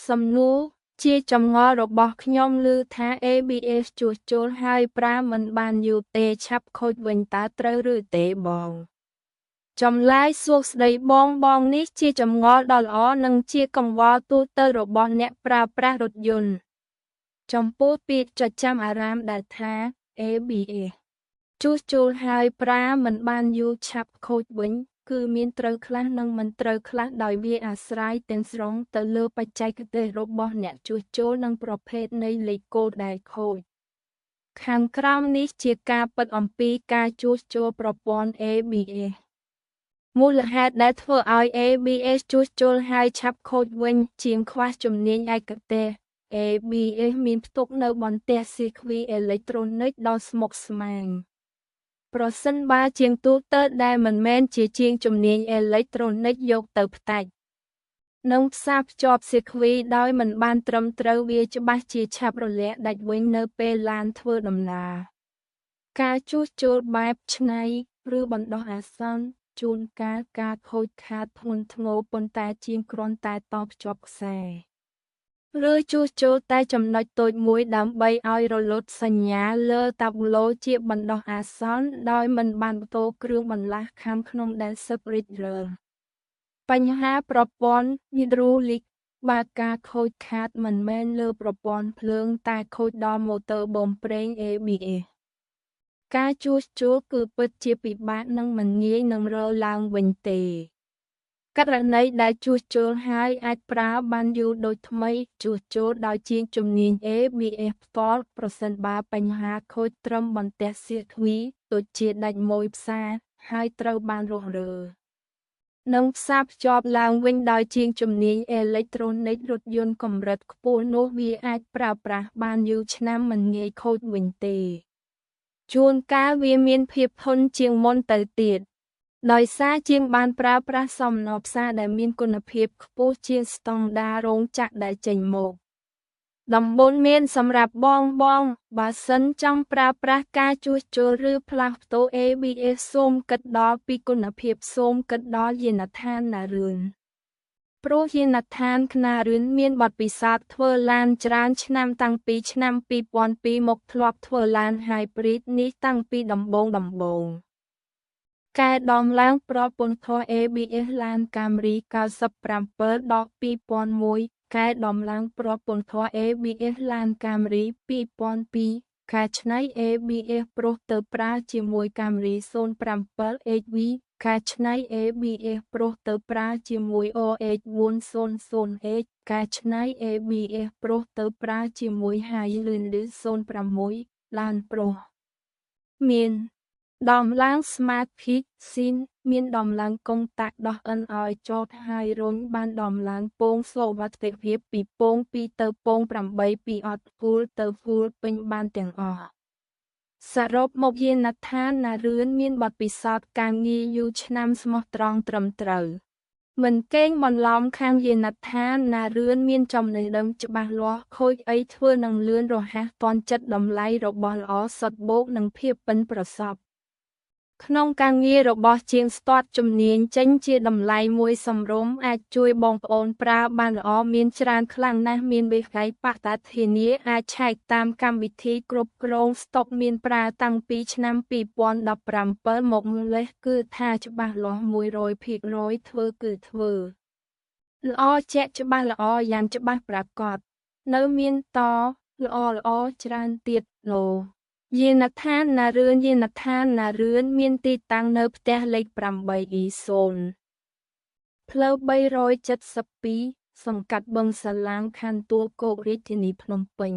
សំណួរជាចម្ងល់របស់ខ្ញុំឮថា ABS ជួសជុលហើយប្រើមិនបានយូរទេឆាប់ខូចវិញតើត្រូវឬទេបងចម្លើយសួស្តីបងនេះជាចម្ងល់ដ៏ល្អនិងជាកង្វល់ទូទៅរបស់អ្នកប្រើប្រាស់រថយន្តចំពោះពាក្យចត់ចាំអារ៉ាមដែលថា ABS ជួសជុលហើយប្រើមិនបានយូរឆាប់ខូចវិញគឺមានត្រូវខ្លះនិងមិនត្រូវខ្លះដោយវាអាស្រ័យទាំងស្រុងទៅលើបច្ចេកទេសរបស់អ្នកជួសជុលនិងប្រភេទនៃលេខកូដដែលខូចខាងក្រោមនេះជាការពិតអំពីការជួសជុលប្រព័ន្ធ ABS មូលហេតុដែលធ្វើឲ្យ ABS ជួសជុលហើយឆាប់ខូចវិញជាងខ្វះជំនាញឯកទេស ABS មានផ្ទុកនៅបន្ទះសៀគ្វីអេឡិចត្រូនិកដ៏ស្មុគស្មាញប្រសិនបើជាងទូទៅដែលមិនមែនជាជាងជំនាញអេឡិចត្រូនិកយកទៅផ្តាច់និងផ្សារភ្ជាប់សៀគ្វីដោយមិនបានត្រឹមត្រូវវាច្បាស់ជាឆាប់រលាកដាច់វិញនៅពេលឡានធ្វើដំណើរការជួសជុលបែបច្នៃឬបណ្ដោះអាសន្នជួនកាលការខូចខាតធ្ងន់ធ្ងរប៉ុន្តែជាងគ្រាន់តែតភ្ជាប់ខ្សែឬជួសជុលតែចំណុចតូចមួយដើម្បីឲ្យរលត់សញ្ញាលើតាប៊ូឡូជាបណ្ដោះអាសន្នដោយមិនបានបន្ទោគ្រឿងបន្លាស់ខាំក្នុងដែលសឹករិចរឹលបញ្ហាប្រព័ន្ធហ៊ីដ្រូលីកបើការខូចខាតមិនមែនលើប្រព័ន្ធភ្លើងតែខូចដល់ម៉ូទ័របូមប្រេង ABS ការជួសជុលគឺពិតជាពិបាកនិងមិនងាយនឹងរកឡើងវិញទេករណីដែលជួសជុលហើយអាចប្រើបានយូរដូចថ្មីជួសជុលដោយជាងជំនាញ ABS ផ្ទាល់ប្រសិនបើបញ្ហាខូចត្រឹមបន្ទះសៀគ្វីដូចជាដាច់ម៉ូយផ្សារហើយត្រូវបានរុះរើនិងផ្សារភ្ជាប់ឡើងវិញដោយជាងជំនាញអេឡិចត្រូនិករថយន្តកម្រិតខ្ពស់នោះវាអាចប្រើប្រាស់បានយូរឆ្នាំមិនងាយខូចវិញទេជួនកាលវាមានភាពធន់ជាងមុនទៅទៀតដោយសារជាងបានប្រើប្រាស់សំណផ្សារដែលមានគុណភាពខ្ពស់ជាងស្តង់ដាររោងចក្រដែលចេញមកដំបូន្មានសម្រាប់បងបើសិនចង់ប្រើប្រាស់ការជួសជុលឬផ្លាស់ប្តូរ ABS សូមគិតដល់ពីគុណភាពសូមគិតដល់យានដ្ឋានណារឿនព្រោះយានដ្ឋានខ្នារឿនមានបទពិសោធន៍ធ្វើឡានច្រើនឆ្នាំតាំងពីឆ្នាំ2002មកធ្លាប់ធ្វើឡាន Hybrid នេះតាំងពីដំបូងកែដំឡើងប្រព័ន្ធធម៌ ABS ឡាន Camry 97/2001 កែដំឡើងប្រព័ន្ធធម៌ ABS ឡាន Camry 2002 ការច្នៃ ABS ប្រុសទៅប្រើជាមួយ Camry 07HV ការច្នៃ ABS ប្រុសទៅប្រើជាមួយ OH400H ការច្នៃ ABS ប្រុសទៅប្រើជាមួយ Highlander 06 ឡានប្រុសមានដំឡើង Smart Kit Sin មានដំឡើងកុងតាក់ដោះឥនឲ្យចតហើយរុញបានដំឡើងពងសុវត្ថិភាពពីពង2ទៅពង8ពីអត់ភូលទៅភូលពេញបានទាំងអស់សរុបមកយានដ្ឋានណារឿនមានបទពិសោធន៍ការងារយូរឆ្នាំស្មោះត្រង់ត្រឹមត្រូវមិនកេងបន្លំខាងយានដ្ឋានណារឿនមានចំណេះដឹងច្បាស់លាស់ខូចអីធ្វើនឹងលឿនរហ័សទាន់ចិត្តតម្លៃរបស់ល្អសុទ្ធបូកនឹងភាពប៉ិនប្រសប់ក្នុងការងាររបស់ជាងស្ទាត់ជំនាញចេញជាតម្លៃមួយសមរម្យអាចជួយបងប្អូនប្រើបានល្អមានច្រើនខ្លាំងណាស់មានវិស័យបតធានាអាចឆែកតាមកម្មវិធីគ្រប់គ្រងស្តុកមានប្រើតាំងពីឆ្នាំ2017មកម្លេះគឺថាច្បាស់លាស់100%ធ្វើគឺធ្វើល្អជាក់ច្បាស់ល្អយ៉ាងច្បាស់ប្រាកដនៅមានតល្អច្រើនទៀតលោកយានដ្ឋានណារឿនយានដ្ឋានណារឿនមានទីតាំងនៅផ្ទះលេខ 8E0 ផ្លូវ372សង្កាត់បឹងសាឡាងខណ្ឌទួលគោករាជធានីភ្នំពេញ